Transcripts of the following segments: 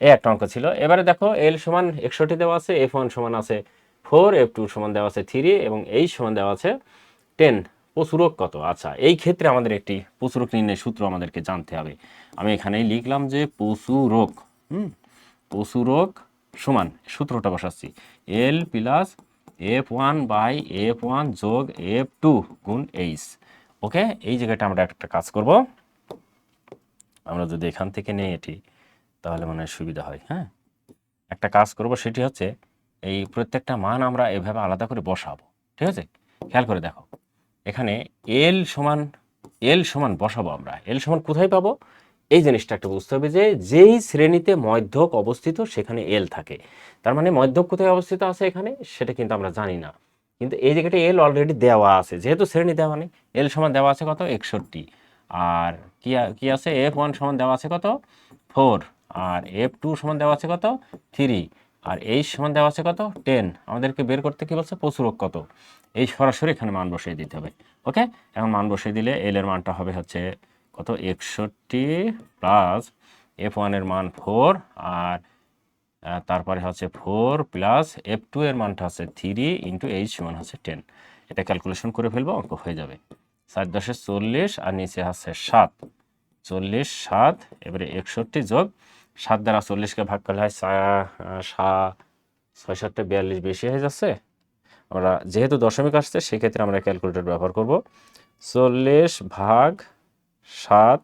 এই একটা অঙ্ক ছিল। এবারে দেখো এল সমান 61 দেওয়া আছে, F1 সমান আছে 4, F2 সমান দেওয়া আছে 3 এবং H সমান দেওয়া আছে 10। প্রচুরক কত? আচ্ছা, এই ক্ষেত্রে আমাদের একটি প্রচুরক নির্ণয়ের সূত্র আমাদেরকে জানতে হবে। আমি এখানেই লিখলাম যে প্রচুরক, প্রচুরক সমান, সূত্রটা বসাচ্ছি এল প্লাস F1/F1 যোগ F2 গুণ H। ওকে, এই জায়গাটা আমরা একটা কাজ করব, আমরা যদি এখান থেকে নেই এটি তাহলে মনে হয় সুবিধা হয়। হ্যাঁ, একটা কাজ করব, সেটি হচ্ছে এই প্রত্যেকটা মান আমরা এভাবে আলাদা করে বসাবো। ঠিক আছে, খেয়াল করে দেখো, এখানে এল সমান বসাবো আমরা। এল সমান কোথায় পাবো? এই জিনিসটা একটা বুঝতে হবে যে যেই শ্রেণীতে মধ্যক অবস্থিত সেখানে এল থাকে। তার মানে মধ্যক কোথায় অবস্থিত আছে এখানে সেটা কিন্তু আমরা জানি না, কিন্তু এই জায়গাটা এল অলরেডি দেওয়া আছে, যেহেতু শ্রেণী দেওয়া নেই। এল সমান দেওয়া আছে কত? 61। আর কি আছে? F1 সমান দেওয়া আছে কত? 4। আর F2 সমান দেওয়া আছে কত? 3। আর H সমান দেওয়া আছে কত? 10। আমাদেরকে বের করতে কি বলছে? প্রচুরক কত। এই সরাসরি এখানে মান বসিয়ে দিতে হবে। ওকে, এখন মান বসিয়ে দিলে এল এর মানটা হবে হচ্ছে কত? 61 প্লাস F1 এর মান 4, আর তারপরে হচ্ছে 4 প্লাস F2 এর মানটা হচ্ছে 3 ইন্টু H সমান হচ্ছে 10। এটা ক্যালকুলেশন করে ফেলবো, অঙ্ক হয়ে যাবে। 4 10 40 আর নিচে হচ্ছে 7, 40 7, এবারে 61 যোগ 7 দ্বারা 40কে ভাগ করলে হয় 6 7 42, বেশি হয়ে যাচ্ছে। আমরা যেহেতু দশমিক আসছে সেক্ষেত্রে আমরা ক্যালকুলেটর ব্যবহার করব। 40/7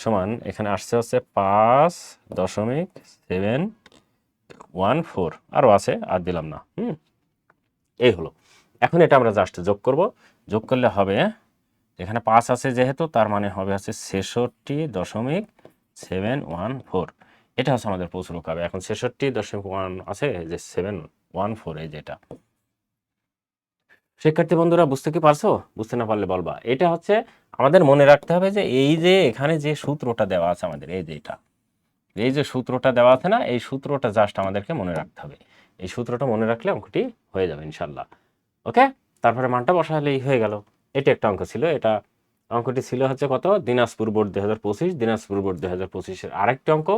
সমান এখানে আসছে হচ্ছে 5.714, আরও আছে, আর দিলাম না। এই হলো। এখন এটা আমরা জাস্ট যোগ করব। যোগ করলে হবে, এখানে 5 আছে যেহেতু, তার মানে হবে হচ্ছে 66.714। এটা হচ্ছে আমাদের প্রচুরক হবে। এখন 66.1 আছে, যে 714, এই যেটা। শিক্ষার্থী বন্ধুরা, বুঝতে কি পারছো? বুঝতে না পারলে বলবা। এটা হচ্ছে আমাদের মনে রাখতে হবে যে এই যে এখানে যে সূত্রটা দেওয়া আছে আমাদের, এই যে এটা, এই যে সূত্রটা দেওয়া আছে না, এই সূত্রটা জাস্ট আমাদেরকে মনে রাখতে হবে। এই সূত্রটা মনে রাখলে অঙ্কটি হয়ে যাবে ইনশাল্লাহ। ওকে, তারপরে মানটা বসালেই হয়ে গেল। এটা একটা অঙ্ক ছিল। এটা অঙ্কটি ছিল হচ্ছে কত? দিনাজপুর বোর্ড 2025, দিনাজপুর বোর্ড 2025-এর আরেকটি অঙ্ক।